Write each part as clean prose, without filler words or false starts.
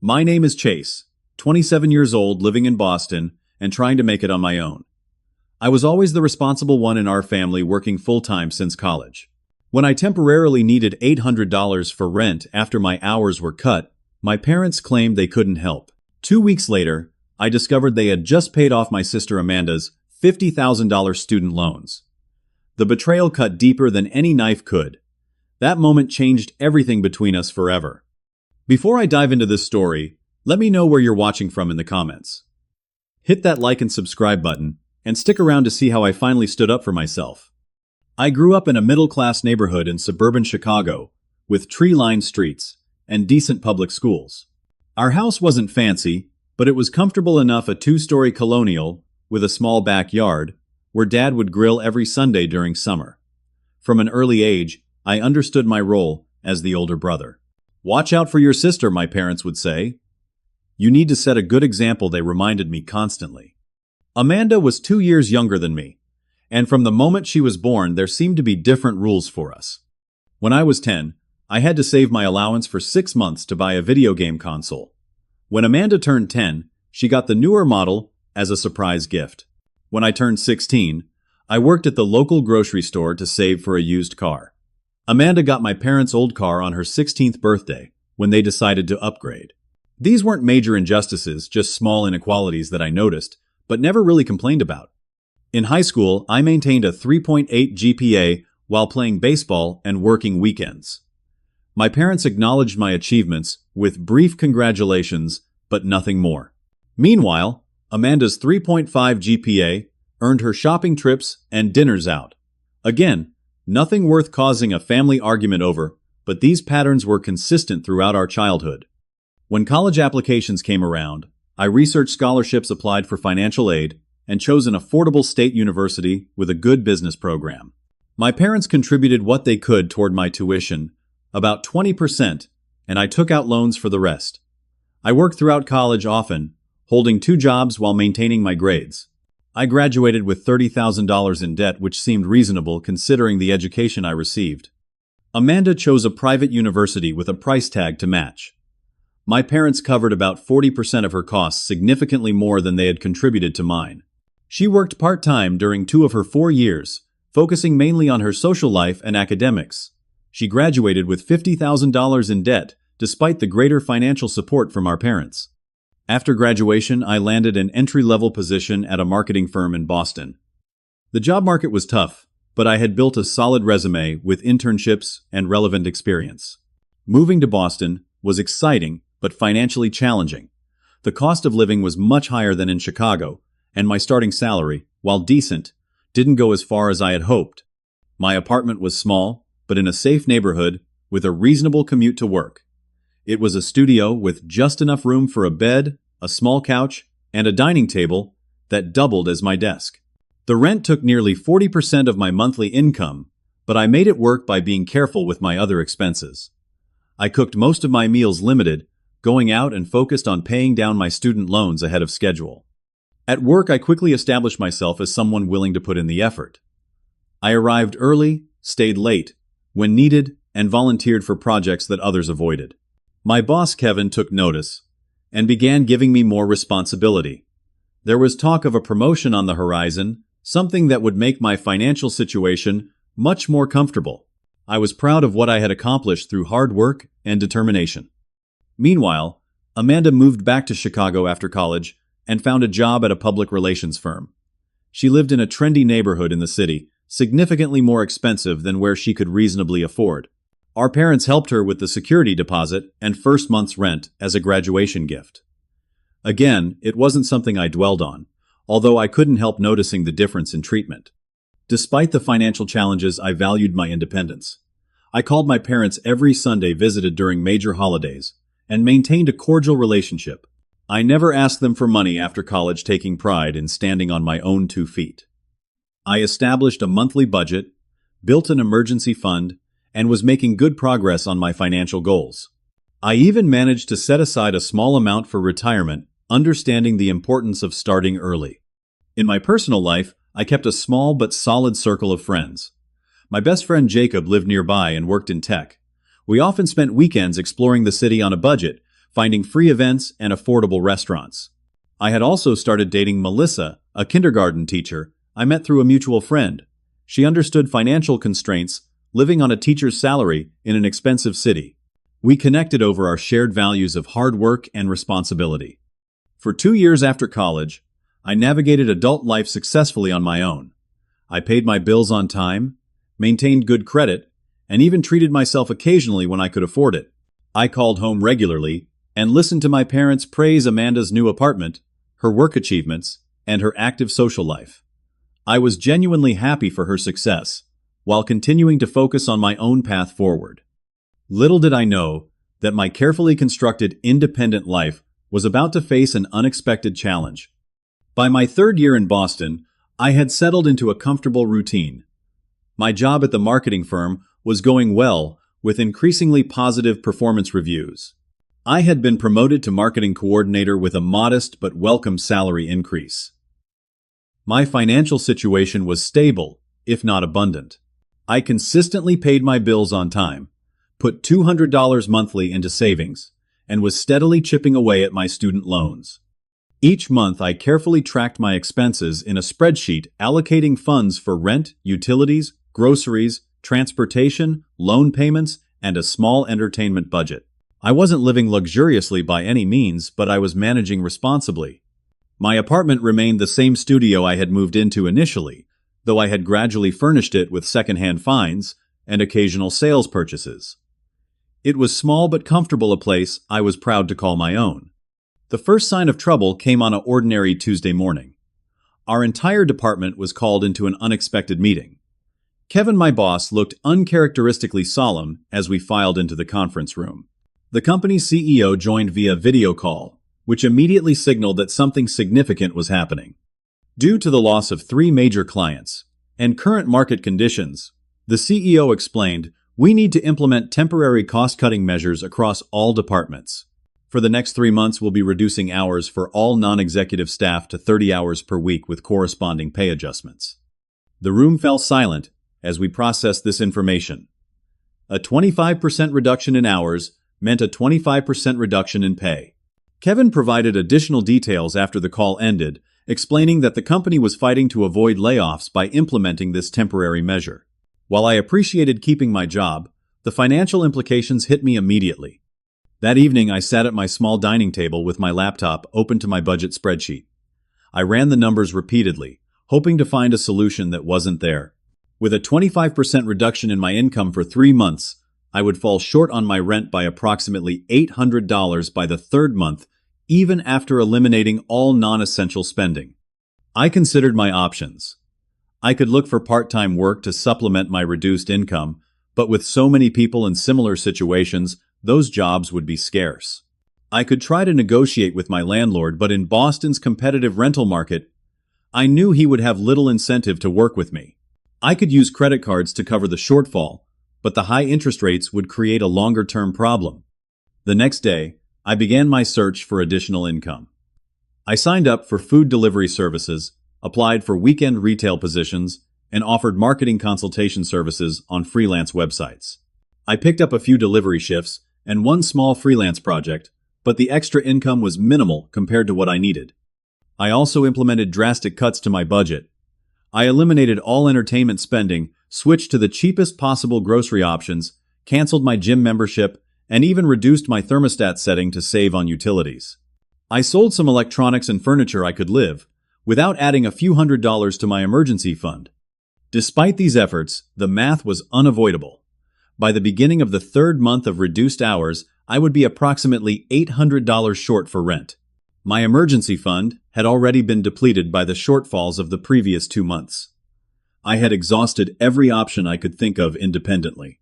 My name is Chase, 27 years old, living in Boston, and trying to make it on my own. I was always the responsible one in our family, working full-time since college. When I temporarily needed $800 for rent after my hours were cut, my parents claimed they couldn't help. 2 weeks later, I discovered they had just paid off my sister Amanda's $50,000 student loans. The betrayal cut deeper than any knife could. That moment changed everything between us forever. Before I dive into this story, let me know where you're watching from in the comments. Hit that like and subscribe button, and stick around to see how I finally stood up for myself. I grew up in a middle-class neighborhood in suburban Chicago, with tree-lined streets and decent public schools. Our house wasn't fancy, but it was comfortable enough, a 2-story colonial with a small backyard, where Dad would grill every Sunday during summer. From an early age, I understood my role as the older brother. "Watch out for your sister," my parents would say. "You need to set a good example," they reminded me constantly. Amanda was 2 years younger than me, and from the moment she was born, there seemed to be different rules for us. When I was 10, I had to save my allowance for 6 months to buy a video game console. When Amanda turned 10, she got the newer model as a surprise gift. When I turned 16, I worked at the local grocery store to save for a used car. Amanda got my parents' old car on her 16th birthday, when they decided to upgrade. These weren't major injustices, just small inequalities that I noticed, but never really complained about. In high school, I maintained a 3.8 GPA while playing baseball and working weekends. My parents acknowledged my achievements with brief congratulations, but nothing more. Meanwhile, Amanda's 3.5 GPA earned her shopping trips and dinners out. Again, nothing worth causing a family argument over, but these patterns were consistent throughout our childhood. When college applications came around, I researched scholarships, applied for financial aid, and chose an affordable state university with a good business program. My parents contributed what they could toward my tuition, about 20%, and I took out loans for the rest. I worked throughout college often, holding 2 jobs while maintaining my grades. I graduated with $30,000 in debt, which seemed reasonable considering the education I received. Amanda chose a private university with a price tag to match. My parents covered about 40% of her costs, significantly more than they had contributed to mine. She worked part-time during 2 of her 4 years, focusing mainly on her social life and academics. She graduated with $50,000 in debt, despite the greater financial support from our parents. After graduation, I landed an entry-level position at a marketing firm in Boston. The job market was tough, but I had built a solid resume with internships and relevant experience. Moving to Boston was exciting, but financially challenging. The cost of living was much higher than in Chicago, and my starting salary, while decent, didn't go as far as I had hoped. My apartment was small, but in a safe neighborhood with a reasonable commute to work. It was a studio with just enough room for a bed, a small couch, and a dining table that doubled as my desk. The rent took nearly 40% of my monthly income, but I made it work by being careful with my other expenses. I cooked most of my meals limited, going out, and focused on paying down my student loans ahead of schedule. At work, I quickly established myself as someone willing to put in the effort. I arrived early, stayed late when needed, and volunteered for projects that others avoided. My boss, Kevin, took notice and began giving me more responsibility. There was talk of a promotion on the horizon, something that would make my financial situation much more comfortable. I was proud of what I had accomplished through hard work and determination. Meanwhile, Amanda moved back to Chicago after college and found a job at a public relations firm. She lived in a trendy neighborhood in the city, significantly more expensive than where she could reasonably afford. Our parents helped her with the security deposit and first month's rent as a graduation gift. Again, it wasn't something I dwelled on, although I couldn't help noticing the difference in treatment. Despite the financial challenges, I valued my independence. I called my parents every Sunday, visited during major holidays, and maintained a cordial relationship. I never asked them for money after college, taking pride in standing on my own 2 feet. I established a monthly budget, built an emergency fund, and was making good progress on my financial goals. I even managed to set aside a small amount for retirement, understanding the importance of starting early. In my personal life, I kept a small but solid circle of friends. My best friend Jacob lived nearby and worked in tech. We often spent weekends exploring the city on a budget, finding free events and affordable restaurants. I had also started dating Melissa, a kindergarten teacher I met through a mutual friend. She understood financial constraints, living on a teacher's salary in an expensive city. We connected over our shared values of hard work and responsibility. For 2 years after college, I navigated adult life successfully on my own. I paid my bills on time, maintained good credit, and even treated myself occasionally when I could afford it. I called home regularly and listened to my parents praise Amanda's new apartment, her work achievements, and her active social life. I was genuinely happy for her success, while continuing to focus on my own path forward. Little did I know that my carefully constructed independent life was about to face an unexpected challenge. By my 3rd year in Boston, I had settled into a comfortable routine. My job at the marketing firm was going well, with increasingly positive performance reviews. I had been promoted to marketing coordinator with a modest but welcome salary increase. My financial situation was stable, if not abundant. I consistently paid my bills on time, put $200 monthly into savings, and was steadily chipping away at my student loans. Each month, I carefully tracked my expenses in a spreadsheet, allocating funds for rent, utilities, groceries, transportation, loan payments, and a small entertainment budget. I wasn't living luxuriously by any means, but I was managing responsibly. My apartment remained the same studio I had moved into initially, though I had gradually furnished it with secondhand finds and occasional sales purchases. It was small but comfortable a place I was proud to call my own. The first sign of trouble came on an ordinary Tuesday morning. Our entire department was called into an unexpected meeting. Kevin, my boss, looked uncharacteristically solemn as we filed into the conference room. The company's CEO joined via video call, which immediately signaled that something significant was happening. Due to the loss of 3 major clients and current market conditions, the CEO explained, "We need to implement temporary cost-cutting measures across all departments. For the next 3 months, we'll be reducing hours for all non-executive staff to 30 hours per week with corresponding pay adjustments." The room fell silent as we processed this information. A 25% reduction in hours meant a 25% reduction in pay. Kevin provided additional details after the call ended, explaining that the company was fighting to avoid layoffs by implementing this temporary measure. While I appreciated keeping my job, the financial implications hit me immediately. That evening, I sat at my small dining table with my laptop open to my budget spreadsheet. I ran the numbers repeatedly, hoping to find a solution that wasn't there. With a 25% reduction in my income for 3 months, I would fall short on my rent by approximately $800 by the 3rd month, even after eliminating all non-essential spending. I considered my options. I could look for part-time work to supplement my reduced income, but with so many people in similar situations, those jobs would be scarce. I could try to negotiate with my landlord, but in Boston's competitive rental market, I knew he would have little incentive to work with me. I could use credit cards to cover the shortfall, but the high interest rates would create a longer-term problem. The next day, I began my search for additional income. I signed up for food delivery services, applied for weekend retail positions, and offered marketing consultation services on freelance websites. I picked up a few delivery shifts and one small freelance project, but the extra income was minimal compared to what I needed. I also implemented drastic cuts to my budget. I eliminated all entertainment spending, switched to the cheapest possible grocery options, canceled my gym membership, and even reduced my thermostat setting to save on utilities. I sold some electronics and furniture I could live, without adding a few $100s to my emergency fund. Despite these efforts, the math was unavoidable. By the beginning of the 3rd month of reduced hours, I would be approximately $800 short for rent. My emergency fund had already been depleted by the shortfalls of the previous 2 months. I had exhausted every option I could think of independently.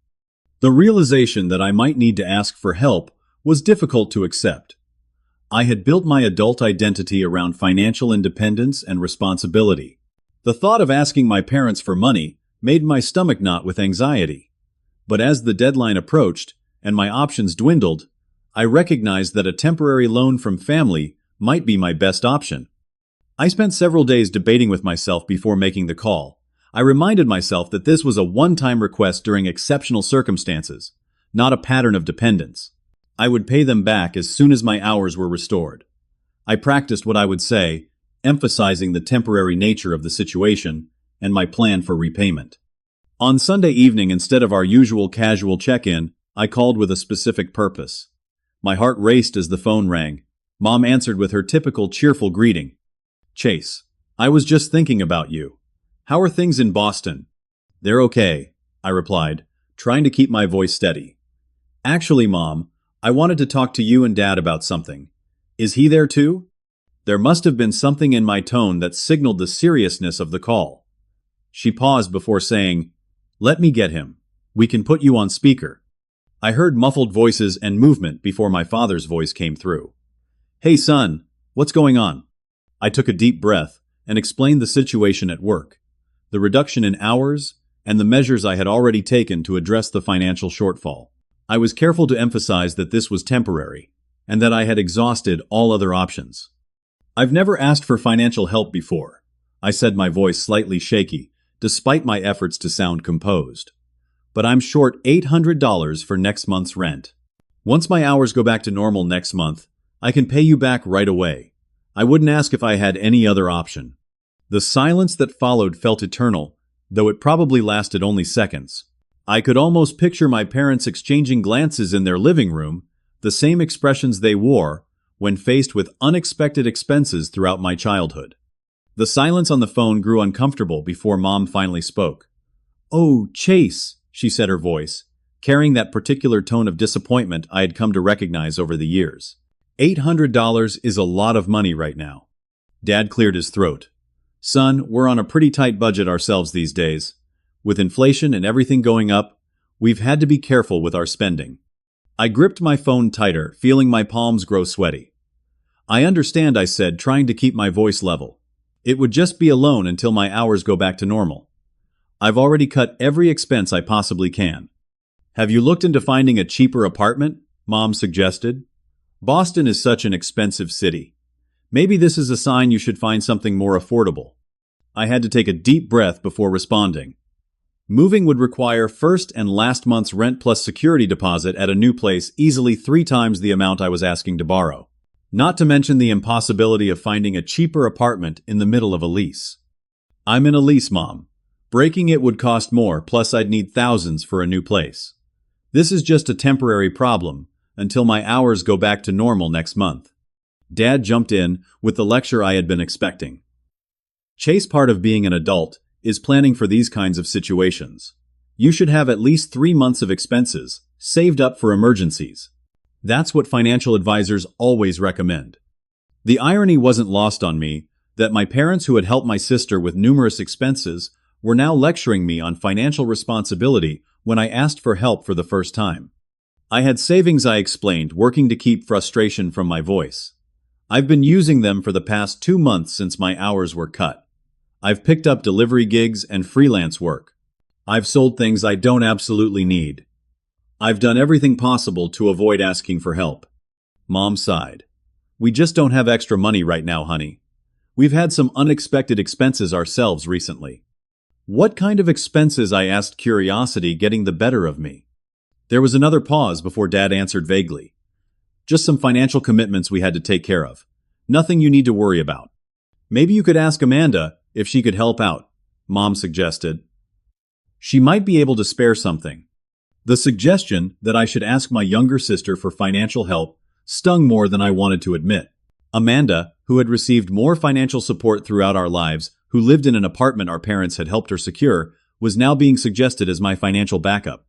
The realization that I might need to ask for help was difficult to accept. I had built my adult identity around financial independence and responsibility. The thought of asking my parents for money made my stomach knot with anxiety. But as the deadline approached and my options dwindled, I recognized that a temporary loan from family might be my best option. I spent several days debating with myself before making the call. I reminded myself that this was a one-time request during exceptional circumstances, not a pattern of dependence. I would pay them back as soon as my hours were restored. I practiced what I would say, emphasizing the temporary nature of the situation and my plan for repayment. On Sunday evening, instead of our usual casual check-in, I called with a specific purpose. My heart raced as the phone rang. Mom answered with her typical cheerful greeting. "Chase, I was just thinking about you. How are things in Boston?" "They're okay," I replied, trying to keep my voice steady. "Actually, Mom, I wanted to talk to you and Dad about something. Is he there too?" There must have been something in my tone that signaled the seriousness of the call. She paused before saying, "Let me get him. We can put you on speaker." I heard muffled voices and movement before my father's voice came through. "Hey son, what's going on?" I took a deep breath and explained the situation at work, the reduction in hours, and the measures I had already taken to address the financial shortfall. I was careful to emphasize that this was temporary, and that I had exhausted all other options. "I've never asked for financial help before," I said, my voice slightly shaky, despite my efforts to sound composed. "But I'm short $800 for next month's rent. Once my hours go back to normal next month, I can pay you back right away. I wouldn't ask if I had any other option." The silence that followed felt eternal, though it probably lasted only seconds. I could almost picture my parents exchanging glances in their living room, the same expressions they wore when faced with unexpected expenses throughout my childhood. The silence on the phone grew uncomfortable before Mom finally spoke. "Oh, Chase," she said, her voice carrying that particular tone of disappointment I had come to recognize over the years. $800 is a lot of money right now." Dad cleared his throat. "Son, we're on a pretty tight budget ourselves these days. With inflation and everything going up, we've had to be careful with our spending." I gripped my phone tighter, feeling my palms grow sweaty. "I understand," I said, trying to keep my voice level. "It would just be a loan until my hours go back to normal. I've already cut every expense I possibly can." "Have you looked into finding a cheaper apartment?" Mom suggested. "Boston is such an expensive city. Maybe this is a sign you should find something more affordable." I had to take a deep breath before responding. Moving would require first and last month's rent plus security deposit at a new place, easily 3 times the amount I was asking to borrow. Not to mention the impossibility of finding a cheaper apartment in the middle of a lease. "I'm in a lease, Mom. Breaking it would cost more, plus I'd need thousands for a new place. This is just a temporary problem until my hours go back to normal next month." Dad jumped in with the lecture I had been expecting. "Chase, part of being an adult is planning for these kinds of situations. You should have at least 3 months of expenses saved up for emergencies. That's what financial advisors always recommend." The irony wasn't lost on me that my parents, who had helped my sister with numerous expenses, were now lecturing me on financial responsibility when I asked for help for the first time. "I had savings," I explained, working to keep frustration from my voice. "I've been using them for the past 2 months since my hours were cut. I've picked up delivery gigs and freelance work. I've sold things I don't absolutely need. I've done everything possible to avoid asking for help." Mom sighed. "We just don't have extra money right now, honey. We've had some unexpected expenses ourselves recently." "What kind of expenses?" I asked, curiosity getting the better of me. There was another pause before Dad answered vaguely. "Just some financial commitments we had to take care of. Nothing you need to worry about." "Maybe you could ask Amanda if she could help out," Mom suggested. "She might be able to spare something." The suggestion that I should ask my younger sister for financial help stung more than I wanted to admit. Amanda, who had received more financial support throughout our lives, who lived in an apartment our parents had helped her secure, was now being suggested as my financial backup.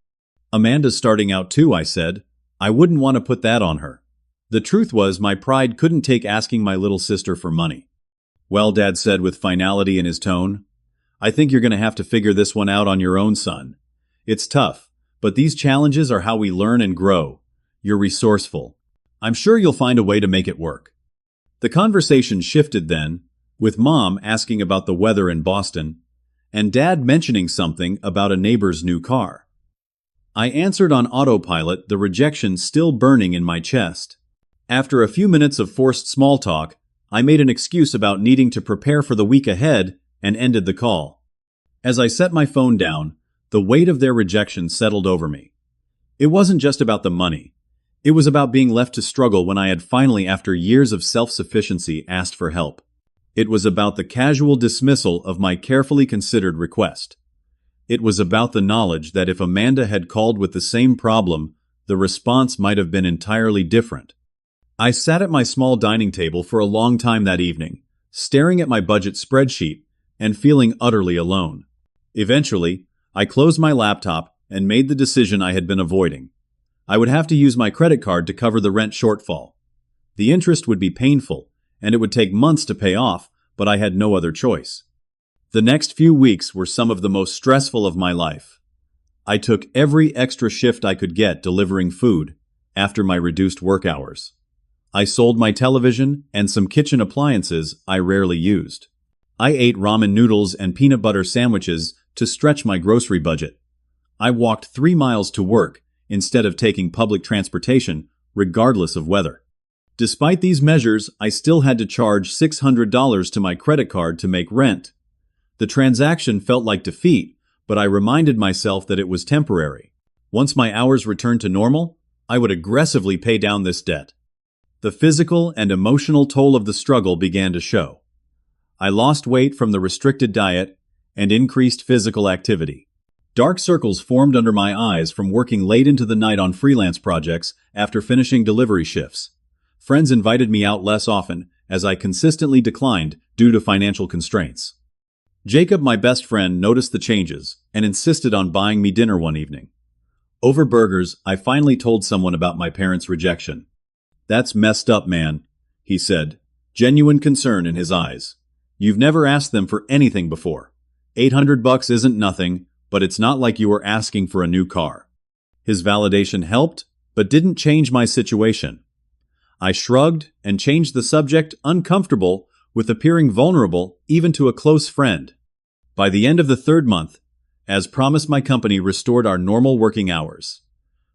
"Amanda's starting out too," I said. "I wouldn't want to put that on her." The truth was, my pride couldn't take asking my little sister for money. "Well," Dad said with finality in his tone, "I think you're going to have to figure this one out on your own, son. It's tough, but these challenges are how we learn and grow. You're resourceful. I'm sure you'll find a way to make it work." The conversation shifted then, with Mom asking about the weather in Boston, and Dad mentioning something about a neighbor's new car. I answered on autopilot, the rejection still burning in my chest. After a few minutes of forced small talk, I made an excuse about needing to prepare for the week ahead and ended the call. As I set my phone down, the weight of their rejection settled over me. It wasn't just about the money. It was about being left to struggle when I had finally, after years of self-sufficiency, asked for help. It was about the casual dismissal of my carefully considered request. It was about the knowledge that if Amanda had called with the same problem, the response might have been entirely different. I sat at my small dining table for a long time that evening, staring at my budget spreadsheet and feeling utterly alone. Eventually, I closed my laptop and made the decision I had been avoiding. I would have to use my credit card to cover the rent shortfall. The interest would be painful, and it would take months to pay off, but I had no other choice. The next few weeks were some of the most stressful of my life. I took every extra shift I could get delivering food after my reduced work hours. I sold my television and some kitchen appliances I rarely used. I ate ramen noodles and peanut butter sandwiches to stretch my grocery budget. I walked 3 miles to work instead of taking public transportation, regardless of weather. Despite these measures, I still had to charge $600 to my credit card to make rent. The transaction felt like defeat, but I reminded myself that it was temporary. Once my hours returned to normal, I would aggressively pay down this debt. The physical and emotional toll of the struggle began to show. I lost weight from the restricted diet and increased physical activity. Dark circles formed under my eyes from working late into the night on freelance projects after finishing delivery shifts. Friends invited me out less often, as I consistently declined due to financial constraints. Jacob, my best friend, noticed the changes and insisted on buying me dinner one evening. Over burgers, I finally told someone about my parents' rejection. "That's messed up, man," he said, genuine concern in his eyes. "You've never asked them for anything before. $800 isn't nothing, but it's not like you were asking for a new car." His validation helped, but didn't change my situation. I shrugged and changed the subject, uncomfortable with appearing vulnerable even to a close friend. By the end of the 3rd month, as promised, my company restored our normal working hours.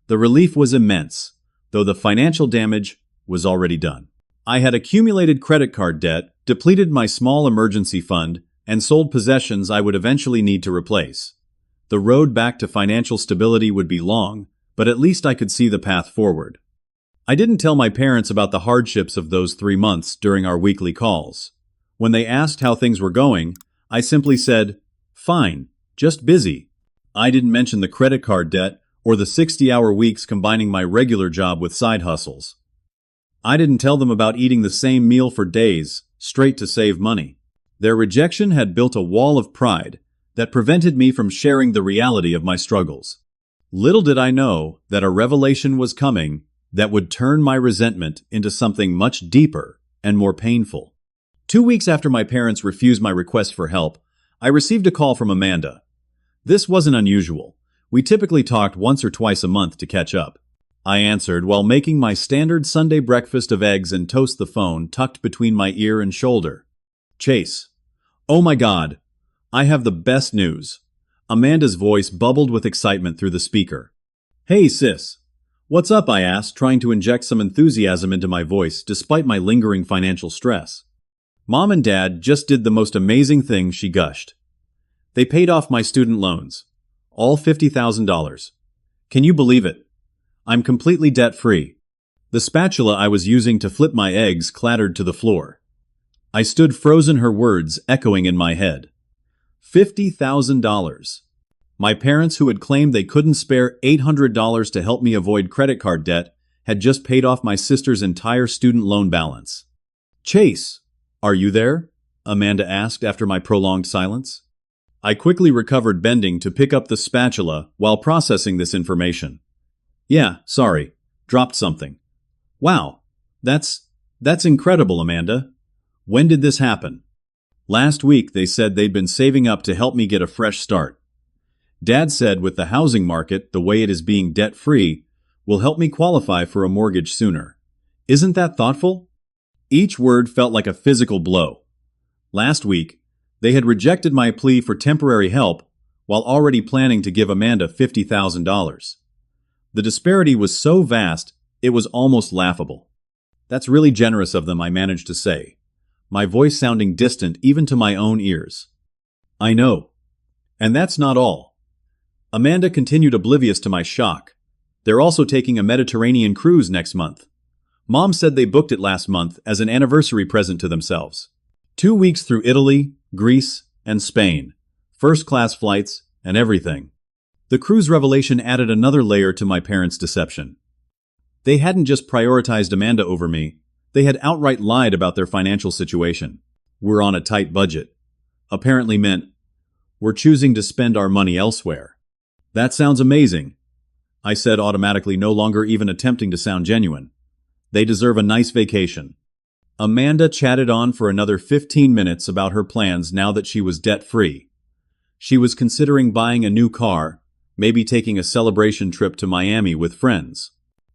The relief was immense, though the financial damage was already done. I had accumulated credit card debt, depleted my small emergency fund, and sold possessions I would eventually need to replace. The road back to financial stability would be long, but at least I could see the path forward. I didn't tell my parents about the hardships of those 3 months during our weekly calls. When they asked how things were going, I simply said, "Fine, just busy." I didn't mention the credit card debt or the 60-hour weeks combining my regular job with side hustles. I didn't tell them about eating the same meal for days, straight to save money. Their rejection had built a wall of pride that prevented me from sharing the reality of my struggles. Little did I know that a revelation was coming that would turn my resentment into something much deeper and more painful. 2 weeks after my parents refused my request for help, I received a call from Amanda. This wasn't unusual. We typically talked once or twice a month to catch up. I answered while making my standard Sunday breakfast of eggs and toast, the phone tucked between my ear and shoulder. "Chase. Oh my God. I have the best news." Amanda's voice bubbled with excitement through the speaker. "Hey, sis. What's up?" I asked, trying to inject some enthusiasm into my voice despite my lingering financial stress. "Mom and Dad just did the most amazing thing," she gushed. "They paid off my student loans. All $50,000. Can you believe it? I'm completely debt-free." The spatula I was using to flip my eggs clattered to the floor. I stood frozen, her words echoing in my head. $50,000. My parents, who had claimed they couldn't spare $800 to help me avoid credit card debt, had just paid off my sister's entire student loan balance. "Chase, are you there?" Amanda asked after my prolonged silence. I quickly recovered, bending to pick up the spatula while processing this information. "Yeah, sorry. Dropped something." "Wow. That's incredible, Amanda. When did this happen?" "Last week they said they'd been saving up to help me get a fresh start. Dad said with the housing market the way it is, being debt-free will help me qualify for a mortgage sooner. Isn't that thoughtful?" Each word felt like a physical blow. Last week, they had rejected my plea for temporary help while already planning to give Amanda $50,000. The disparity was so vast, it was almost laughable. "That's really generous of them," I managed to say, my voice sounding distant even to my own ears. "I know. And that's not all." Amanda continued, oblivious to my shock. They're also taking a Mediterranean cruise next month. Mom said they booked it last month as an anniversary present to themselves. 2 weeks through Italy, Greece, and Spain. First-class flights and everything. The cruise revelation added another layer to my parents' deception. They hadn't just prioritized Amanda over me, they had outright lied about their financial situation. "We're on a tight budget" apparently meant, "We're choosing to spend our money elsewhere." "That sounds amazing," I said, automatically, no longer even attempting to sound genuine. "They deserve a nice vacation." Amanda chatted on for another 15 minutes about her plans now that she was debt-free. She was considering buying a new car, maybe taking a celebration trip to Miami with friends.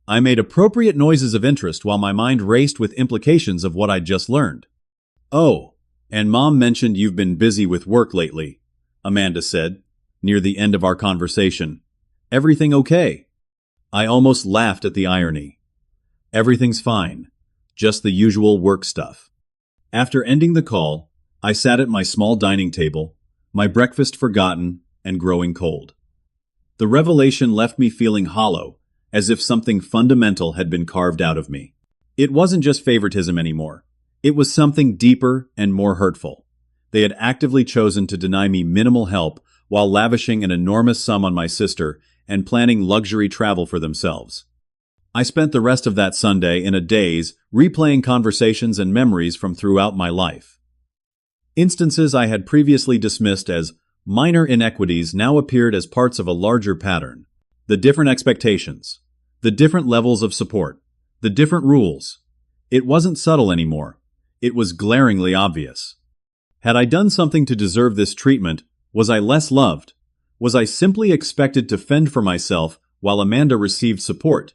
I made appropriate noises of interest while my mind raced with implications of what I'd just learned. "Oh, and Mom mentioned you've been busy with work lately," Amanda said, near the end of our conversation. "Everything okay?" I almost laughed at the irony. "Everything's fine. Just the usual work stuff." After ending the call, I sat at my small dining table, my breakfast forgotten and growing cold. The revelation left me feeling hollow, as if something fundamental had been carved out of me. It wasn't just favoritism anymore. It was something deeper and more hurtful. They had actively chosen to deny me minimal help while lavishing an enormous sum on my sister and planning luxury travel for themselves. I spent the rest of that Sunday in a daze, replaying conversations and memories from throughout my life. Instances I had previously dismissed as minor inequities now appeared as parts of a larger pattern. The different expectations, the different levels of support, the different rules. It wasn't subtle anymore. It was glaringly obvious. Had I done something to deserve this treatment? Was I less loved? Was I simply expected to fend for myself while Amanda received support?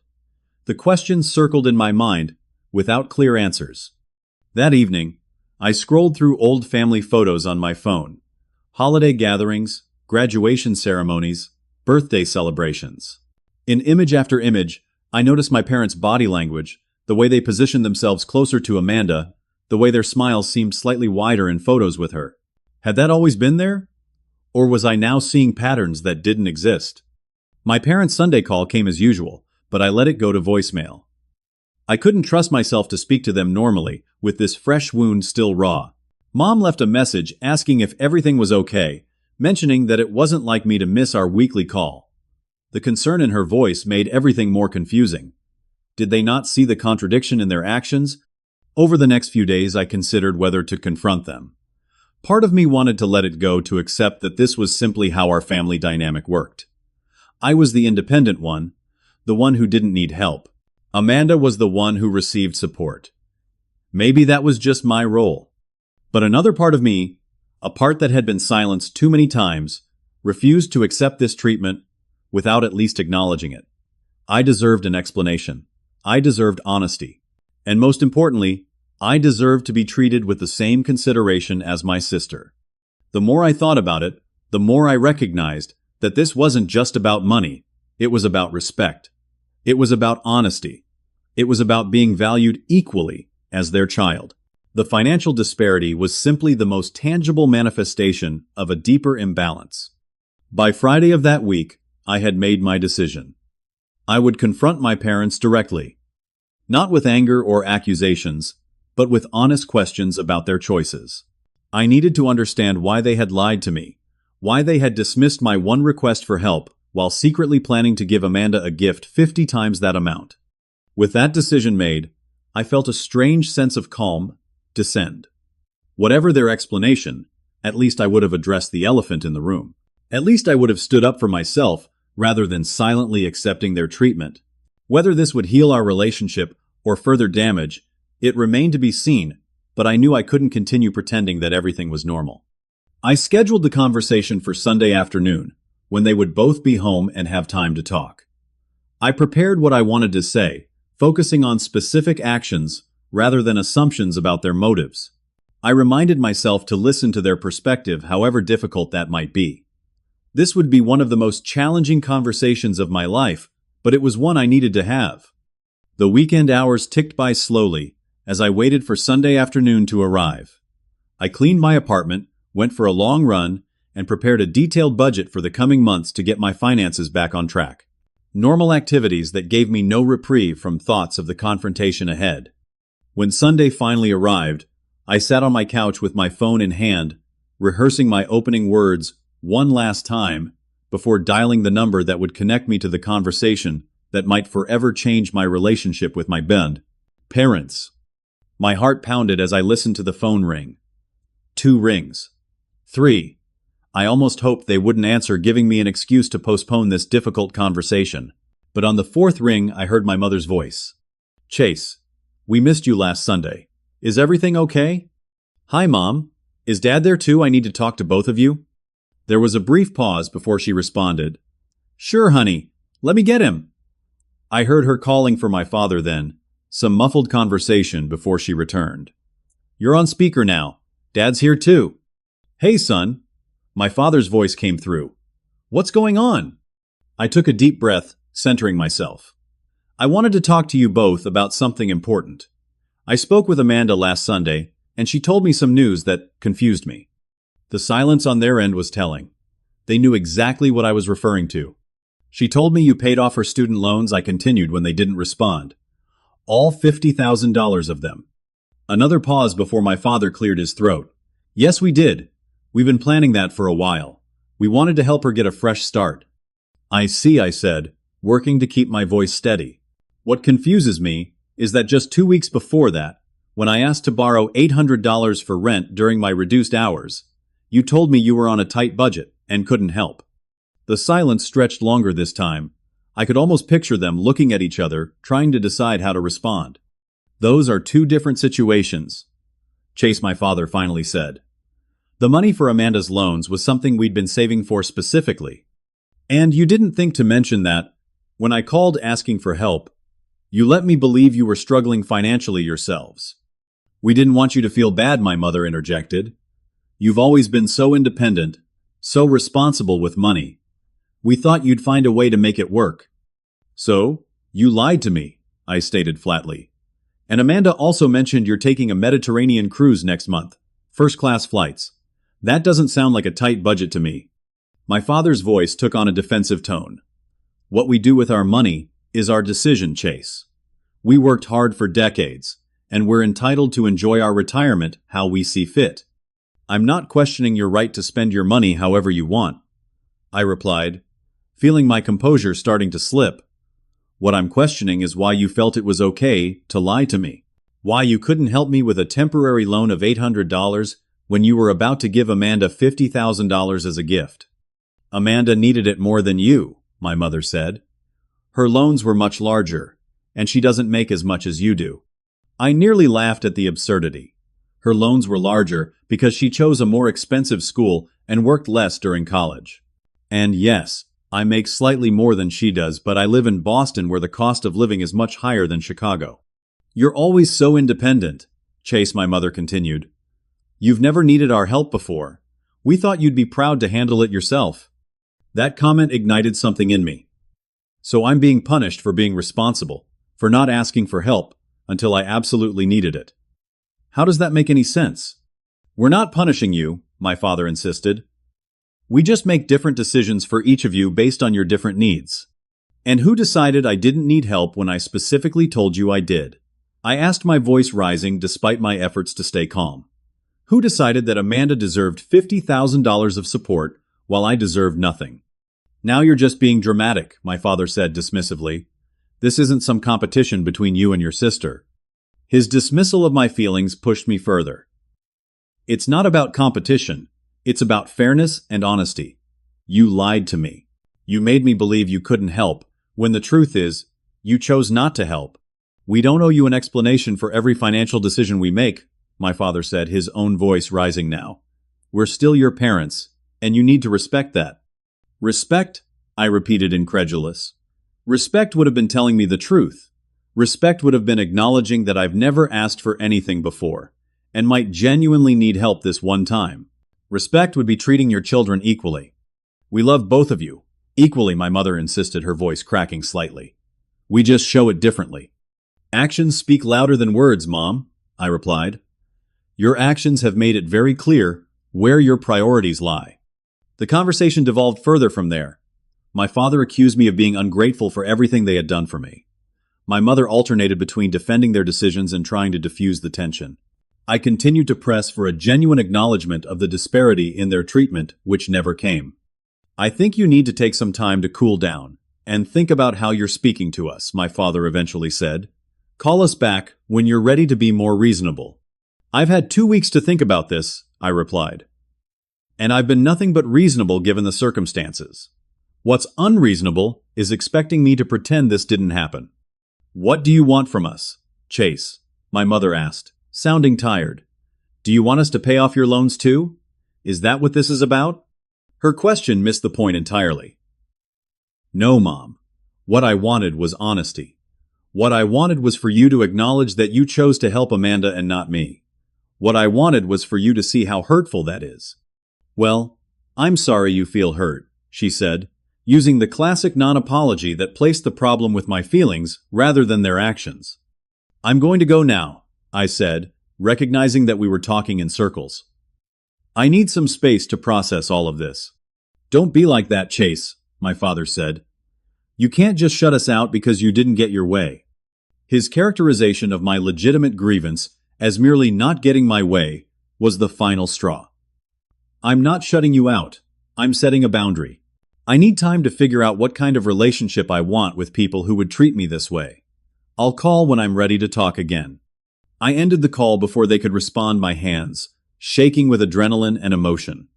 The questions circled in my mind, without clear answers. That evening, I scrolled through old family photos on my phone. Holiday gatherings, graduation ceremonies, birthday celebrations. In image after image, I noticed my parents' body language, the way they positioned themselves closer to Amanda, the way their smiles seemed slightly wider in photos with her. Had that always been there? Or was I now seeing patterns that didn't exist? My parents' Sunday call came as usual, but I let it go to voicemail. I couldn't trust myself to speak to them normally, with this fresh wound still raw. Mom left a message asking if everything was okay, mentioning that it wasn't like me to miss our weekly call. The concern in her voice made everything more confusing. Did they not see the contradiction in their actions? Over the next few days, I considered whether to confront them. Part of me wanted to let it go, to accept that this was simply how our family dynamic worked. I was the independent one, the one who didn't need help. Amanda was the one who received support. Maybe that was just my role. But another part of me, a part that had been silenced too many times, refused to accept this treatment without at least acknowledging it. I deserved an explanation. I deserved honesty. And most importantly, I deserved to be treated with the same consideration as my sister. The more I thought about it, the more I recognized that this wasn't just about money. It was about respect. It was about honesty. It was about being valued equally as their child. The financial disparity was simply the most tangible manifestation of a deeper imbalance. By Friday of that week, I had made my decision. I would confront my parents directly. Not with anger or accusations, but with honest questions about their choices. I needed to understand why they had lied to me, why they had dismissed my one request for help while secretly planning to give Amanda a gift 50 times that amount. With that decision made, I felt a strange sense of calm descend. Whatever their explanation, at least I would have addressed the elephant in the room. At least I would have stood up for myself rather than silently accepting their treatment. Whether this would heal our relationship or further damage, it remained to be seen, but I knew I couldn't continue pretending that everything was normal. I scheduled the conversation for Sunday afternoon, when they would both be home and have time to talk. I prepared what I wanted to say, focusing on specific actions rather than assumptions about their motives. I reminded myself to listen to their perspective, however difficult that might be. This would be one of the most challenging conversations of my life, but it was one I needed to have. The weekend hours ticked by slowly as I waited for Sunday afternoon to arrive. I cleaned my apartment, went for a long run, and prepared a detailed budget for the coming months to get my finances back on track. Normal activities that gave me no reprieve from thoughts of the confrontation ahead. When Sunday finally arrived, I sat on my couch with my phone in hand, rehearsing my opening words one last time before dialing the number that would connect me to the conversation that might forever change my relationship with my parents. My heart pounded as I listened to the phone ring. 2 rings. 3. I almost hoped they wouldn't answer, giving me an excuse to postpone this difficult conversation. But on the 4th ring, I heard my mother's voice. "Chase, we missed you last Sunday. Is everything okay?" "Hi, Mom. Is Dad there too? I need to talk to both of you." There was a brief pause before she responded. "Sure, honey. Let me get him." I heard her calling for my father then, some muffled conversation before she returned. "You're on speaker now. Dad's here too." "Hey, son." My father's voice came through. "What's going on?" I took a deep breath, centering myself. "I wanted to talk to you both about something important. I spoke with Amanda last Sunday, and she told me some news that confused me." The silence on their end was telling. They knew exactly what I was referring to. "She told me you paid off her student loans," I continued when they didn't respond. "All $50,000 of them." Another pause before my father cleared his throat. "Yes, we did. We've been planning that for a while. We wanted to help her get a fresh start." "I see," I said, working to keep my voice steady. "What confuses me is that just 2 weeks before that, when I asked to borrow $800 for rent during my reduced hours, you told me you were on a tight budget and couldn't help." The silence stretched longer this time. I could almost picture them looking at each other, trying to decide how to respond. "Those are 2 different situations," Chase, my father, finally said. "The money for Amanda's loans was something we'd been saving for specifically. And you didn't think to mention that, when I called asking for help, you let me believe you were struggling financially yourselves." "We didn't want you to feel bad," my mother interjected. "You've always been so independent, so responsible with money. We thought you'd find a way to make it work." "So, you lied to me," I stated flatly. "And Amanda also mentioned you're taking a Mediterranean cruise next month. First-class flights. That doesn't sound like a tight budget to me." My father's voice took on a defensive tone. "What we do with our money is our decision, Chase. We worked hard for decades, and we're entitled to enjoy our retirement how we see fit. I'm not questioning your right to spend your money however you want," I replied, feeling my composure starting to slip. "What I'm questioning is why you felt it was okay to lie to me. Why you couldn't help me with a temporary loan of $800 when you were about to give Amanda $50,000 as a gift." "Amanda needed it more than you," my mother said. "Her loans were much larger, and she doesn't make as much as you do." I nearly laughed at the absurdity. Her loans were larger because she chose a more expensive school and worked less during college. And yes, I make slightly more than she does, but I live in Boston where the cost of living is much higher than Chicago. "You're always so independent," Chase, my mother, continued. "You've never needed our help before. We thought you'd be proud to handle it yourself." That comment ignited something in me. So I'm being punished for being responsible, for not asking for help until I absolutely needed it. How does that make any sense? "We're not punishing you," my father insisted. "We just make different decisions for each of you based on your different needs." "And who decided I didn't need help when I specifically told you I did?" I asked, my voice rising despite my efforts to stay calm. "Who decided that Amanda deserved $50,000 of support while I deserved nothing?" "Now you're just being dramatic," my father said dismissively. "This isn't some competition between you and your sister." His dismissal of my feelings pushed me further. "It's not about competition. It's about fairness and honesty. You lied to me. You made me believe you couldn't help, when the truth is, you chose not to help. We don't owe you an explanation for every financial decision we make," my father said, his own voice rising now. "We're still your parents, and you need to respect that." "Respect?" I repeated, incredulous. Respect would have been telling me the truth. Respect would have been acknowledging that I've never asked for anything before, and might genuinely need help this one time. Respect would be treating your children equally. "We love both of you equally," my mother insisted, her voice cracking slightly. "We just show it differently." "Actions speak louder than words, Mom," I replied. "Your actions have made it very clear where your priorities lie." The conversation devolved further from there. My father accused me of being ungrateful for everything they had done for me. My mother alternated between defending their decisions and trying to diffuse the tension. I continued to press for a genuine acknowledgement of the disparity in their treatment, which never came. I think you need to take some time to cool down and think about how you're speaking to us, my father eventually said. Call us back when you're ready to be more reasonable. I've had 2 weeks to think about this, I replied. And I've been nothing but reasonable given the circumstances. What's unreasonable is expecting me to pretend this didn't happen. What do you want from us, Chase? My mother asked, sounding tired. Do you want us to pay off your loans too? Is that what this is about? Her question missed the point entirely. No, Mom. What I wanted was honesty. What I wanted was for you to acknowledge that you chose to help Amanda and not me. What I wanted was for you to see how hurtful that is. Well, I'm sorry you feel hurt, she said, using the classic non-apology that placed the problem with my feelings rather than their actions. I'm going to go now, I said, recognizing that we were talking in circles. I need some space to process all of this. Don't be like that, Chase, my father said. You can't just shut us out because you didn't get your way. His characterization of my legitimate grievance as merely not getting my way was the final straw. I'm not shutting you out. I'm setting a boundary. I need time to figure out what kind of relationship I want with people who would treat me this way. I'll call when I'm ready to talk again. I ended the call before they could respond, my hands shaking with adrenaline and emotion.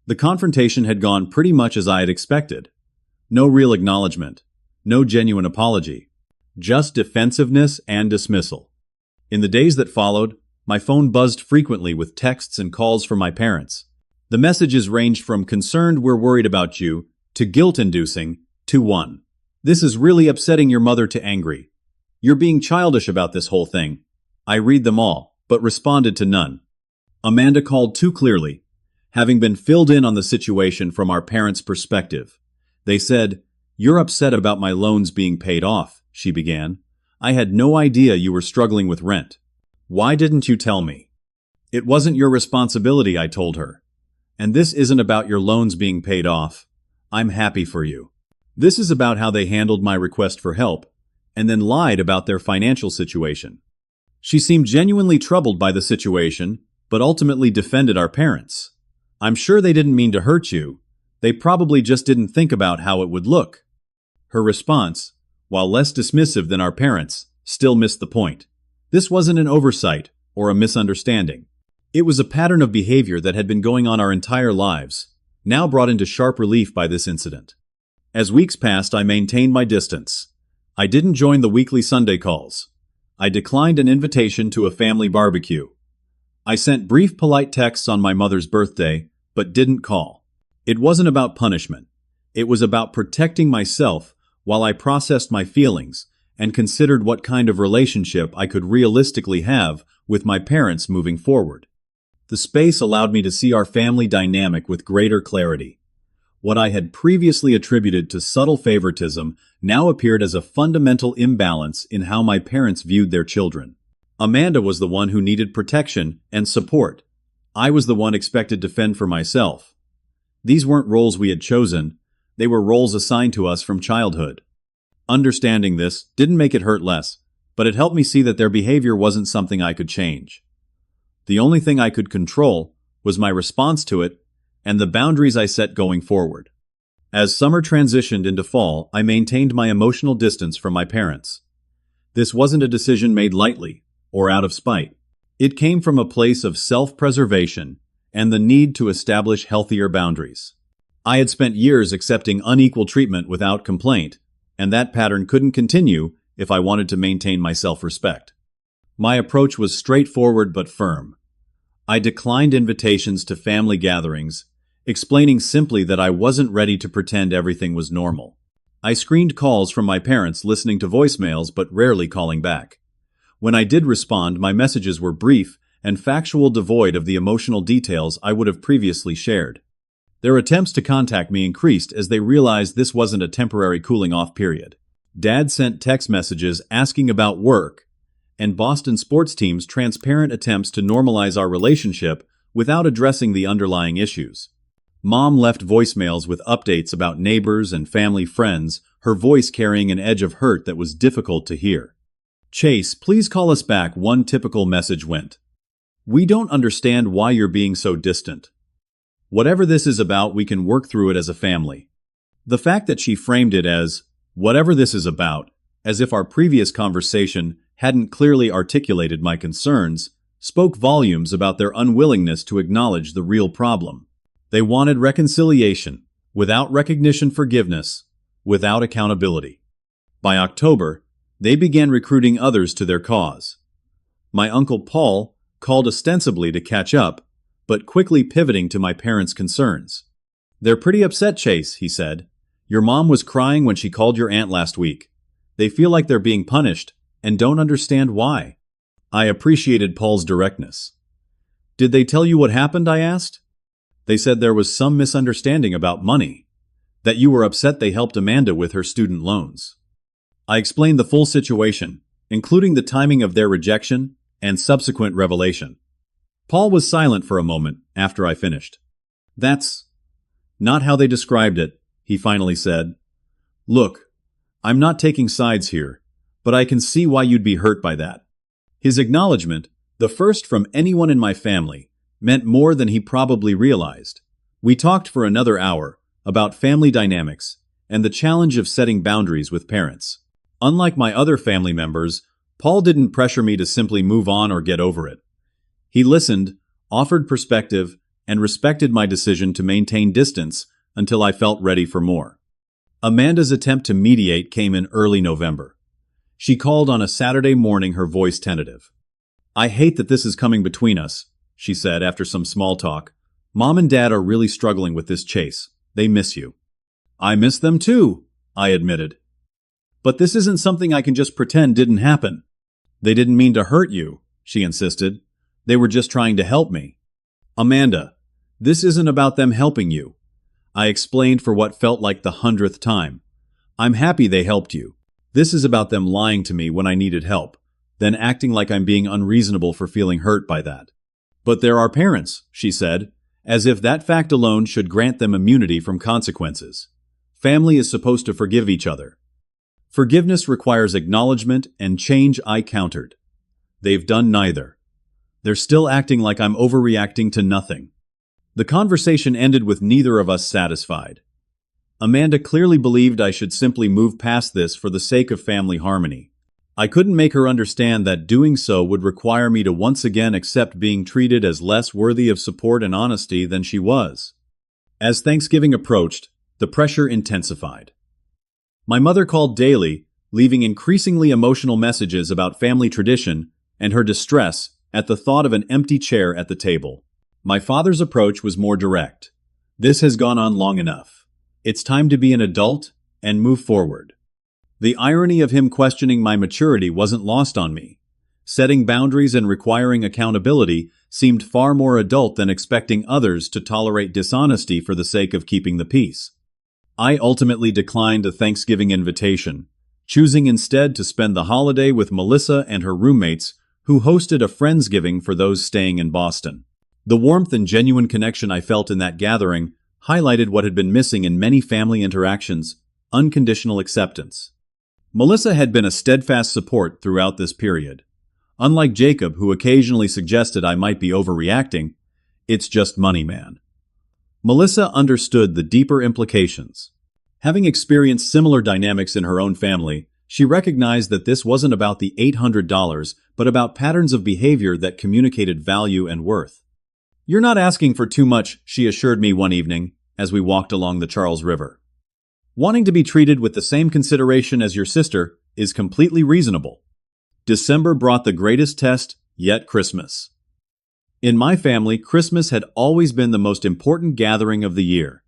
The confrontation had gone pretty much as I had expected. No real acknowledgement. No genuine apology. Just defensiveness and dismissal. In the days that followed, my phone buzzed frequently with texts and calls from my parents. The messages ranged from "concerned, we're worried about you," to guilt-inducing, to one, "This is really upsetting your mother," to angry, "You're being childish about this whole thing." I read them all, but responded to none. Amanda called too clearly, having been filled in on the situation from our parents' perspective. They said, "You're upset about my loans being paid off," she began. "I had no idea you were struggling with rent. Why didn't you tell me?" "It wasn't your responsibility," I told her. "And this isn't about your loans being paid off. I'm happy for you. This is about how they handled my request for help, and then lied about their financial situation." She seemed genuinely troubled by the situation, but ultimately defended our parents. "I'm sure they didn't mean to hurt you. They probably just didn't think about how it would look." Her response, while less dismissive than our parents, still missed the point. This wasn't an oversight or a misunderstanding. It was a pattern of behavior that had been going on our entire lives, now brought into sharp relief by this incident. As weeks passed, I maintained my distance. I didn't join the weekly Sunday calls. I declined an invitation to a family barbecue. I sent brief, polite texts on my mother's birthday, but didn't call. It wasn't about punishment. It was about protecting myself while I processed my feelings and considered what kind of relationship I could realistically have with my parents moving forward. The space allowed me to see our family dynamic with greater clarity. What I had previously attributed to subtle favoritism now appeared as a fundamental imbalance in how my parents viewed their children. Amanda was the one who needed protection and support. I was the one expected to fend for myself. These weren't roles we had chosen. They were roles assigned to us from childhood. Understanding this didn't make it hurt less, but it helped me see that their behavior wasn't something I could change. The only thing I could control was my response to it and the boundaries I set going forward. As summer transitioned into fall, I maintained my emotional distance from my parents. This wasn't a decision made lightly or out of spite. It came from a place of self-preservation and the need to establish healthier boundaries. I had spent years accepting unequal treatment without complaint, and that pattern couldn't continue if I wanted to maintain my self-respect. My approach was straightforward but firm. I declined invitations to family gatherings, explaining simply that I wasn't ready to pretend everything was normal. I screened calls from my parents, listening to voicemails but rarely calling back. When I did respond, my messages were brief and factual, devoid of the emotional details I would have previously shared. Their attempts to contact me increased as they realized this wasn't a temporary cooling-off period. Dad sent text messages asking about work, and Boston sports teams' transparent attempts to normalize our relationship without addressing the underlying issues. Mom left voicemails with updates about neighbors and family friends, her voice carrying an edge of hurt that was difficult to hear. "Chase, please call us back," one typical message went. "We don't understand why you're being so distant. Whatever this is about, we can work through it as a family." The fact that she framed it as, "whatever this is about," as if our previous conversation hadn't clearly articulated my concerns, spoke volumes about their unwillingness to acknowledge the real problem. They wanted reconciliation, without recognition, forgiveness, without accountability. By October, they began recruiting others to their cause. My Uncle Paul called ostensibly to catch up, but quickly pivoting to my parents' concerns. "They're pretty upset, Chase," he said. "Your mom was crying when she called your aunt last week. They feel like they're being punished and don't understand why." I appreciated Paul's directness. "Did they tell you what happened?" I asked. "They said there was some misunderstanding about money, that you were upset they helped Amanda with her student loans." I explained the full situation, including the timing of their rejection and subsequent revelation. Paul was silent for a moment after I finished. "That's not how they described it," he finally said. "Look, I'm not taking sides here, but I can see why you'd be hurt by that." His acknowledgement, the first from anyone in my family, meant more than he probably realized. We talked for another hour about family dynamics and the challenge of setting boundaries with parents. Unlike my other family members, Paul didn't pressure me to simply move on or get over it. He listened, offered perspective, and respected my decision to maintain distance until I felt ready for more. Amanda's attempt to mediate came in early November. She called on a Saturday morning, her voice tentative. "I hate that this is coming between us," she said after some small talk. "Mom and Dad are really struggling with this, Chase. They miss you." "I miss them too," I admitted. "But this isn't something I can just pretend didn't happen." "They didn't mean to hurt you," she insisted. "They were just trying to help me." "Amanda, this isn't about them helping you," I explained for what felt like the 100th time. "I'm happy they helped you. This is about them lying to me when I needed help, then acting like I'm being unreasonable for feeling hurt by that." "But they're our parents," she said, as if that fact alone should grant them immunity from consequences. "Family is supposed to forgive each other." "Forgiveness requires acknowledgement and change," I countered. "They've done neither. They're still acting like I'm overreacting to nothing." The conversation ended with neither of us satisfied. Amanda clearly believed I should simply move past this for the sake of family harmony. I couldn't make her understand that doing so would require me to once again accept being treated as less worthy of support and honesty than she was. As Thanksgiving approached, the pressure intensified. My mother called daily, leaving increasingly emotional messages about family tradition and her distress at the thought of an empty chair at the table. My father's approach was more direct. "This has gone on long enough. It's time to be an adult and move forward." The irony of him questioning my maturity wasn't lost on me. Setting boundaries and requiring accountability seemed far more adult than expecting others to tolerate dishonesty for the sake of keeping the peace. I ultimately declined a Thanksgiving invitation, choosing instead to spend the holiday with Melissa and her roommates, who hosted a Friendsgiving for those staying in Boston. The warmth and genuine connection I felt in that gathering highlighted what had been missing in many family interactions: unconditional acceptance. Melissa had been a steadfast support throughout this period. Unlike Jacob, who occasionally suggested I might be overreacting, "It's just money, man." Melissa understood the deeper implications. Having experienced similar dynamics in her own family, she recognized that this wasn't about the $800, but about patterns of behavior that communicated value and worth. "You're not asking for too much," she assured me one evening as we walked along the Charles River. "Wanting to be treated with the same consideration as your sister is completely reasonable." December brought the greatest test yet: Christmas. In my family, Christmas had always been the most important gathering of the year.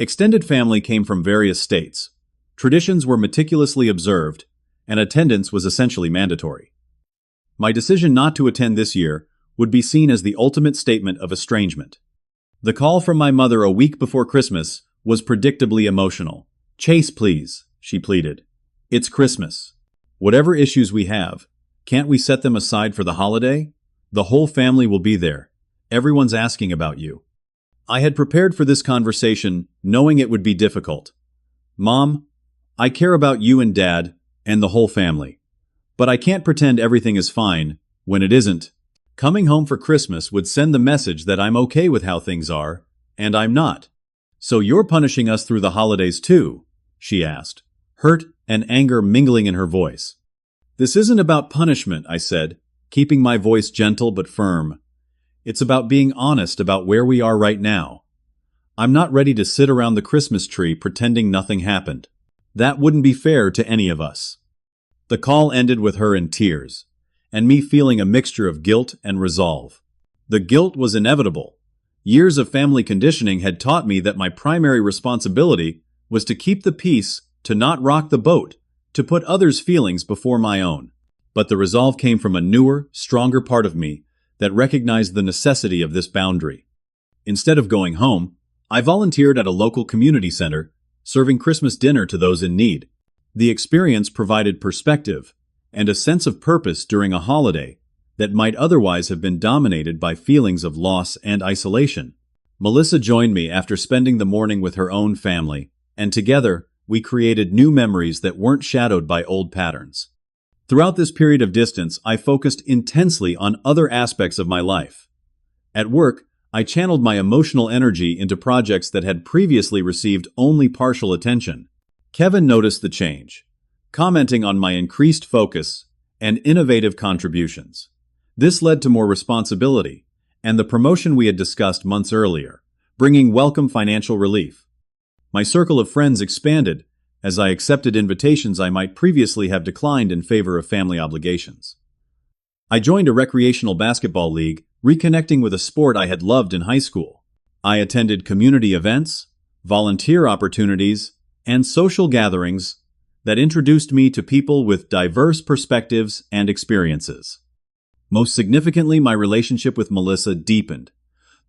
Extended family came from various states. Traditions were meticulously observed, and attendance was essentially mandatory. My decision not to attend this year would be seen as the ultimate statement of estrangement. The call from my mother a week before Christmas was predictably emotional. "Chase, please," she pleaded. "It's Christmas. Whatever issues we have, can't we set them aside for the holiday? The whole family will be there. Everyone's asking about you." I had prepared for this conversation knowing it would be difficult. Mom, I care about you and Dad and the whole family. But I can't pretend everything is fine when it isn't. Coming home for Christmas would send the message that I'm okay with how things are, and I'm not. So you're punishing us through the holidays too? She asked, hurt and anger mingling in her voice. This isn't about punishment, I said, keeping my voice gentle but firm. It's about being honest about where we are right now. I'm not ready to sit around the Christmas tree pretending nothing happened. That wouldn't be fair to any of us. The call ended with her in tears, and me feeling a mixture of guilt and resolve. The guilt was inevitable. Years of family conditioning had taught me that my primary responsibility was to keep the peace, to not rock the boat, to put others' feelings before my own. But the resolve came from a newer, stronger part of me that recognized the necessity of this boundary. Instead of going home, I volunteered at a local community center, serving Christmas dinner to those in need. The experience provided perspective and a sense of purpose during a holiday that might otherwise have been dominated by feelings of loss and isolation. Melissa joined me after spending the morning with her own family, and together, we created new memories that weren't shadowed by old patterns. Throughout this period of distance, I focused intensely on other aspects of my life. At work, I channeled my emotional energy into projects that had previously received only partial attention. Kevin noticed the change, commenting on my increased focus and innovative contributions. This led to more responsibility and the promotion we had discussed months earlier, bringing welcome financial relief. My circle of friends expanded as I accepted invitations I might previously have declined in favor of family obligations. I joined a recreational basketball league, reconnecting with a sport I had loved in high school. I attended community events, volunteer opportunities, and social gatherings that introduced me to people with diverse perspectives and experiences. Most significantly, my relationship with Melissa deepened.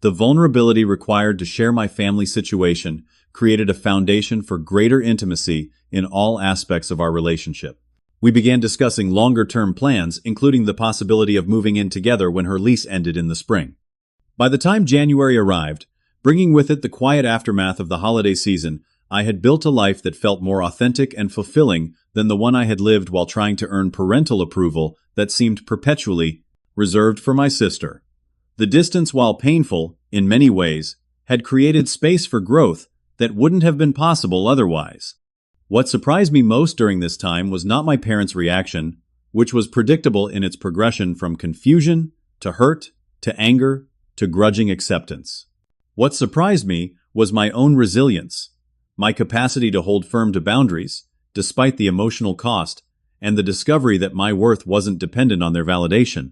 The vulnerability required to share my family situation created a foundation for greater intimacy in all aspects of our relationship. We began discussing longer-term plans, including the possibility of moving in together when her lease ended in the spring. By the time January arrived, bringing with it the quiet aftermath of the holiday season, I had built a life that felt more authentic and fulfilling than the one I had lived while trying to earn parental approval that seemed perpetually reserved for my sister. The distance, while painful in many ways, had created space for growth that wouldn't have been possible otherwise. What surprised me most during this time was not my parents' reaction, which was predictable in its progression from confusion to hurt to anger to grudging acceptance. What surprised me was my own resilience, my capacity to hold firm to boundaries, despite the emotional cost, and the discovery that my worth wasn't dependent on their validation.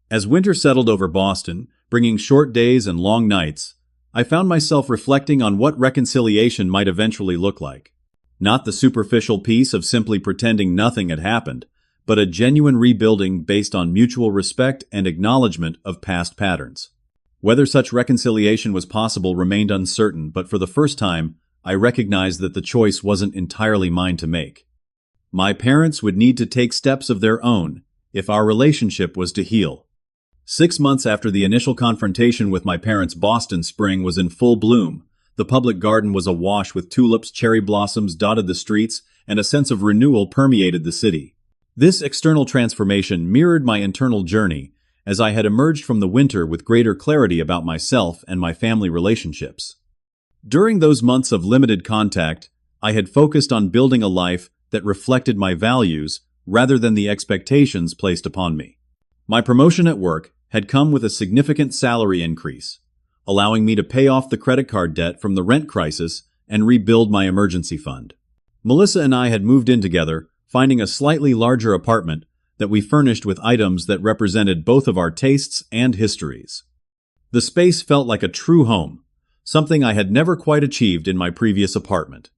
As winter settled over Boston, bringing short days and long nights, I found myself reflecting on what reconciliation might eventually look like. Not the superficial peace of simply pretending nothing had happened, but a genuine rebuilding based on mutual respect and acknowledgement of past patterns. Whether such reconciliation was possible remained uncertain, but for the first time, I recognized that the choice wasn't entirely mine to make. My parents would need to take steps of their own if our relationship was to heal. 6 months after the initial confrontation with my parents, Boston spring was in full bloom. The public garden was awash with tulips, cherry blossoms dotted the streets, and a sense of renewal permeated the city. This external transformation mirrored my internal journey, as I had emerged from the winter with greater clarity about myself and my family relationships. During those months of limited contact, I had focused on building a life that reflected my values rather than the expectations placed upon me. My promotion at work had come with a significant salary increase, allowing me to pay off the credit card debt from the rent crisis and rebuild my emergency fund. Melissa and I had moved in together, finding a slightly larger apartment that we furnished with items that represented both of our tastes and histories. The space felt like a true home, something I had never quite achieved in my previous apartment.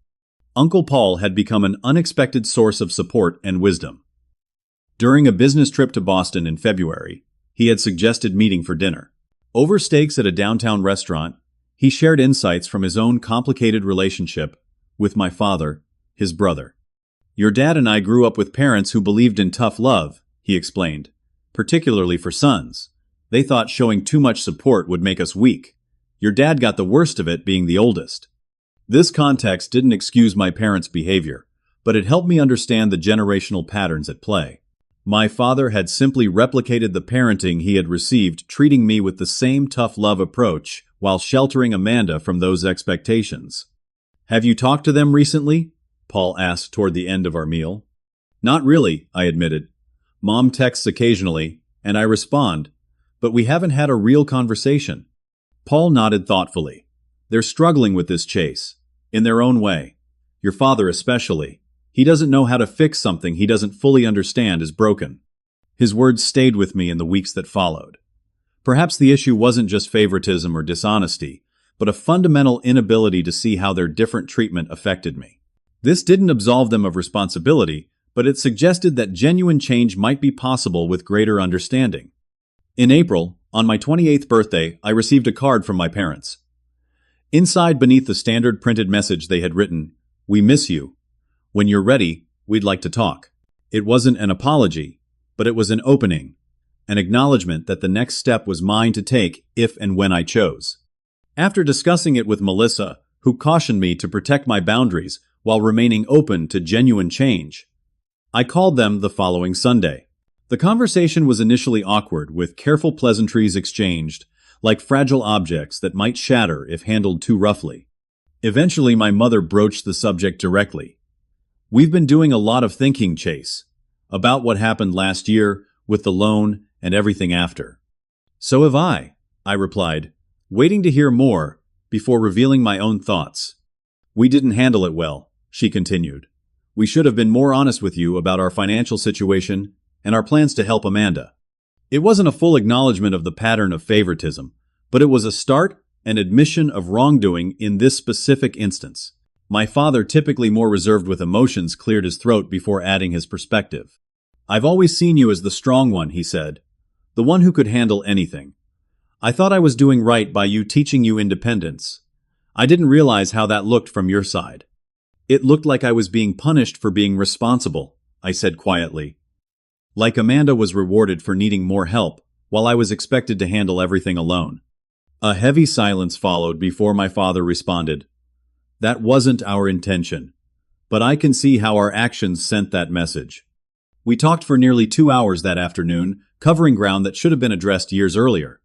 Uncle Paul had become an unexpected source of support and wisdom. During a business trip to Boston in February, he had suggested meeting for dinner. Over steaks at a downtown restaurant, he shared insights from his own complicated relationship with my father, his brother. "Your dad and I grew up with parents who believed in tough love," he explained, "particularly for sons. They thought showing too much support would make us weak. Your dad got the worst of it being the oldest. This context didn't excuse my parents' behavior, but it helped me understand the generational patterns at play. My father had simply replicated the parenting he had received, treating me with the same tough love approach while sheltering Amanda from those expectations. "Have you talked to them recently?" Paul asked toward the end of our meal. "Not really," I admitted. "Mom texts occasionally, and I respond, but we haven't had a real conversation." Paul nodded thoughtfully. "They're struggling with this, Chase, in their own way. Your father especially. He doesn't know how to fix something he doesn't fully understand is broken." His words stayed with me in the weeks that followed. Perhaps the issue wasn't just favoritism or dishonesty, but a fundamental inability to see how their different treatment affected me. This didn't absolve them of responsibility, but it suggested that genuine change might be possible with greater understanding. In April, on my 28th birthday, I received a card from my parents. Inside, beneath the standard printed message they had written, "We miss you. When you're ready, we'd like to talk." It wasn't an apology, but it was an opening, an acknowledgement that the next step was mine to take if and when I chose. After discussing it with Melissa, who cautioned me to protect my boundaries while remaining open to genuine change, I called them the following Sunday. The conversation was initially awkward, with careful pleasantries exchanged, like fragile objects that might shatter if handled too roughly. Eventually, my mother broached the subject directly. "We've been doing a lot of thinking, Chase, about what happened last year with the loan and everything after." "So have I replied, waiting to hear more before revealing my own thoughts. "We didn't handle it well," she continued. "We should have been more honest with you about our financial situation and our plans to help Amanda." It wasn't a full acknowledgement of the pattern of favoritism, but it was a start, an admission of wrongdoing in this specific instance. My father, typically more reserved with emotions, cleared his throat before adding his perspective. "I've always seen you as the strong one," he said, "the one who could handle anything. I thought I was doing right by you, teaching you independence. I didn't realize how that looked from your side." "It looked like I was being punished for being responsible," I said quietly. Like Amanda was rewarded for needing more help, while I was expected to handle everything alone. A heavy silence followed before my father responded. "That wasn't our intention, but I can see how our actions sent that message." We talked for nearly 2 hours that afternoon, covering ground that should have been addressed years earlier.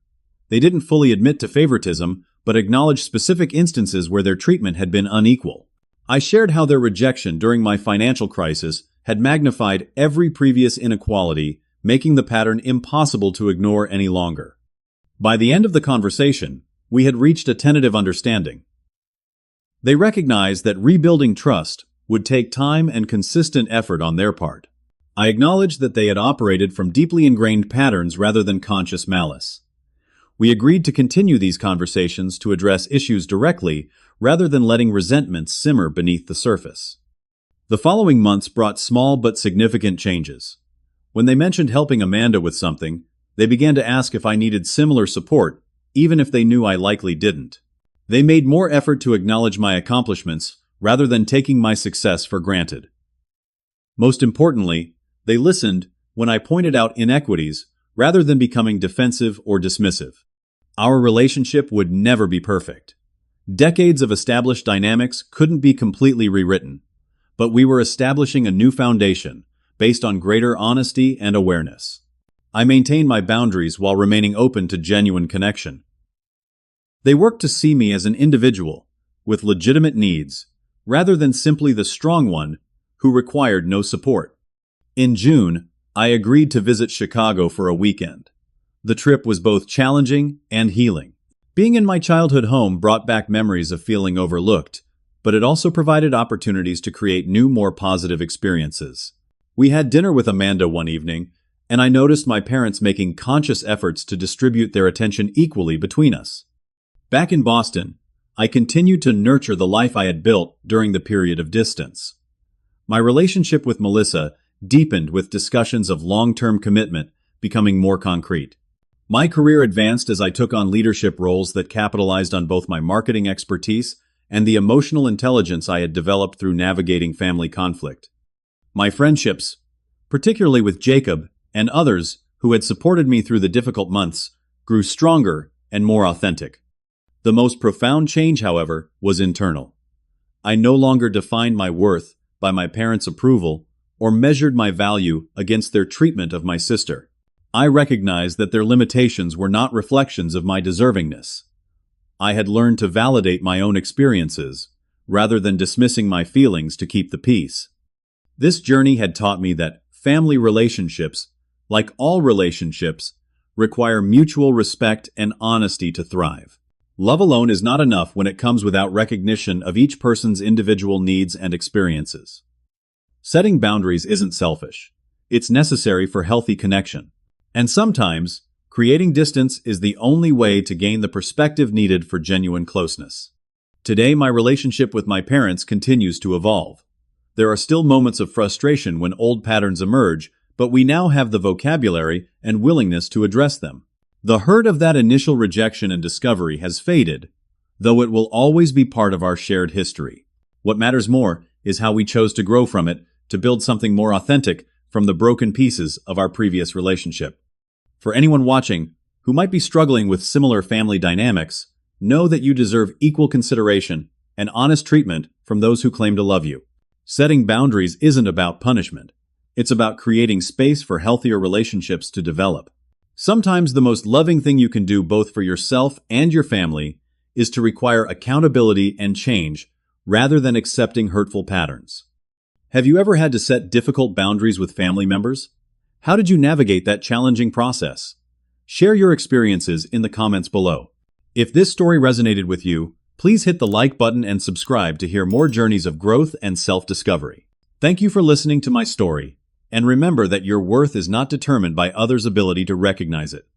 They didn't fully admit to favoritism, but acknowledged specific instances where their treatment had been unequal. I shared how their rejection during my financial crisis had magnified every previous inequality, making the pattern impossible to ignore any longer. By the end of the conversation, we had reached a tentative understanding. They recognized that rebuilding trust would take time and consistent effort on their part. I acknowledged that they had operated from deeply ingrained patterns rather than conscious malice. We agreed to continue these conversations to address issues directly rather than letting resentment simmer beneath the surface. The following months brought small but significant changes. When they mentioned helping Amanda with something, they began to ask if I needed similar support, even if they knew I likely didn't. They made more effort to acknowledge my accomplishments rather than taking my success for granted. Most importantly, they listened when I pointed out inequities rather than becoming defensive or dismissive. Our relationship would never be perfect. Decades of established dynamics couldn't be completely rewritten, but we were establishing a new foundation based on greater honesty and awareness. I maintained my boundaries while remaining open to genuine connection. They worked to see me as an individual with legitimate needs, rather than simply the strong one who required no support. In June, I agreed to visit Chicago for a weekend. The trip was both challenging and healing. Being in my childhood home brought back memories of feeling overlooked, but it also provided opportunities to create new, more positive experiences. We had dinner with Amanda one evening, and I noticed my parents making conscious efforts to distribute their attention equally between us. Back in Boston, I continued to nurture the life I had built during the period of distance. My relationship with Melissa deepened with discussions of long-term commitment becoming more concrete. My career advanced as I took on leadership roles that capitalized on both my marketing expertise and the emotional intelligence I had developed through navigating family conflict. My friendships, particularly with Jacob and others who had supported me through the difficult months, grew stronger and more authentic. The most profound change, however, was internal. I no longer defined my worth by my parents' approval or measured my value against their treatment of my sister. I recognized that their limitations were not reflections of my deservingness. I had learned to validate my own experiences, rather than dismissing my feelings to keep the peace. This journey had taught me that family relationships, like all relationships, require mutual respect and honesty to thrive. Love alone is not enough when it comes without recognition of each person's individual needs and experiences. Setting boundaries isn't selfish. It's necessary for healthy connection. And sometimes, creating distance is the only way to gain the perspective needed for genuine closeness. Today, my relationship with my parents continues to evolve. There are still moments of frustration when old patterns emerge, but we now have the vocabulary and willingness to address them. The hurt of that initial rejection and discovery has faded, though it will always be part of our shared history. What matters more is how we chose to grow from it to build something more authentic from the broken pieces of our previous relationship. For anyone watching who might be struggling with similar family dynamics, know that you deserve equal consideration and honest treatment from those who claim to love you. Setting boundaries isn't about punishment. It's about creating space for healthier relationships to develop. Sometimes the most loving thing you can do both for yourself and your family is to require accountability and change rather than accepting hurtful patterns. Have you ever had to set difficult boundaries with family members? How did you navigate that challenging process? Share your experiences in the comments below. If this story resonated with you, please hit the like button and subscribe to hear more journeys of growth and self-discovery. Thank you for listening to my story, and remember that your worth is not determined by others' ability to recognize it.